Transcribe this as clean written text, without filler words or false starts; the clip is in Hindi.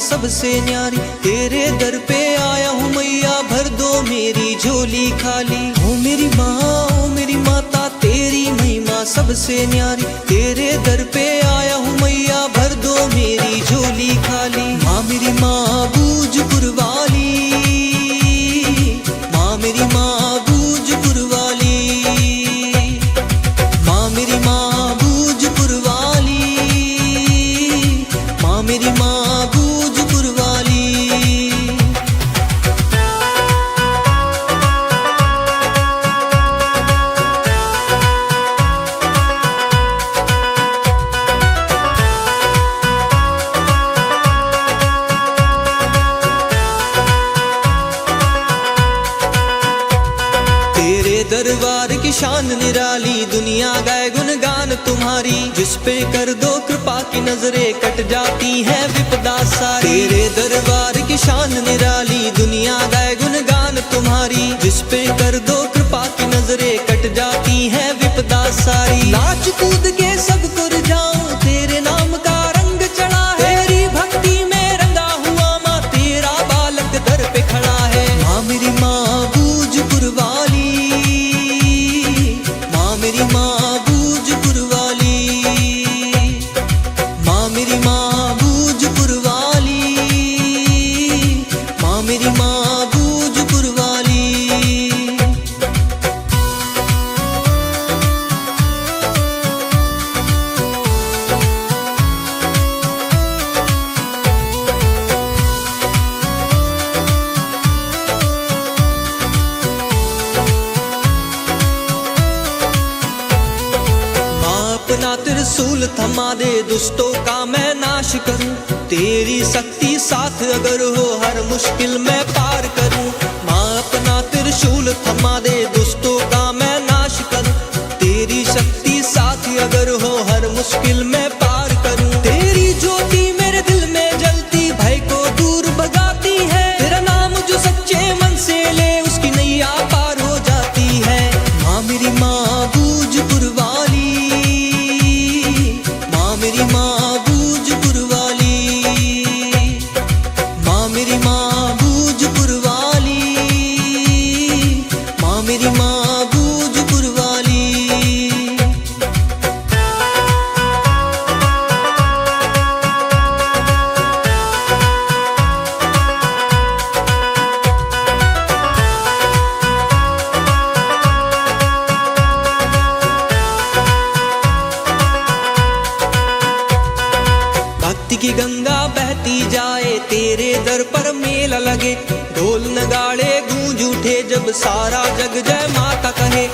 सबसे न्यारी, तेरे दर पे आया हूँ मैया, भर दो मेरी झोली खाली। ओ मेरी माँ, ओ मेरी माता, तेरी महिमा सबसे न्यारी, तेरे दर पे आया हूँ मैया, भर दो मेरी झोली खाली। माँ मेरी माँ बूझपुर वाली, माँ मेरी माँ बूझपुर वाली, माँ मेरी माँ बूझपुर वाली, माँ मेरी माँ बूझपुर वाली। दरबार की शान निराली, दुनिया गाए गुणगान तुम्हारी, जिस पे कर दो कृपा की नजरें कट जाती है विपदा सारी। तेरे दरबार की शान निराली, दुनिया गाए गुणगान तुम्हारी, जिस पे कर दो कृपा की नजरें कट जाती है विपदा सारी। नाच कूद के सबको रिझाऊं, तेरे नाम का रंग चढ़ा है, तेरी भक्ति में रंगा हुआ माँ, तेरा बालक दर पे खड़ा है। माँ मेरी माँ बूझपुर वाली, मेरी माँ बूझपुर वाली, माँ मेरी माँ बूझपुर वाली, माँ मेरी माँ बूझपुर वाली। अपना त्रिशूल थमा दे, दुष्टों का मैं नाश करूं, तेरी शक्ति साथ अगर हो हर मुश्किल मैं पार करूं। माँ अपना त्रिशूल थमा दे, दुष्टों का मैं नाश करूं, तेरी शक्ति साथ अगर हो हर मुश्किल मैं पार करूं। तेरी ज्योति मेरे दिल में जलती, भय को दूर भगाती है, तेरा नाम जो सच्चे मन से ले उसकी नैया पार हो जाती है। माँ मेरी माँ बूझपुर वाली, मेरी माँ बूझपुर वाली, माँ मेरी माँ बूझपुर वाली, माँ मेरी माँ बूझपुर वाली। भक्ति की गंगा बहती जाए, तेरे दर पर मेला लगे, ढोल नगाड़े गूंज उठे, जब सारा जग जय माता कहे।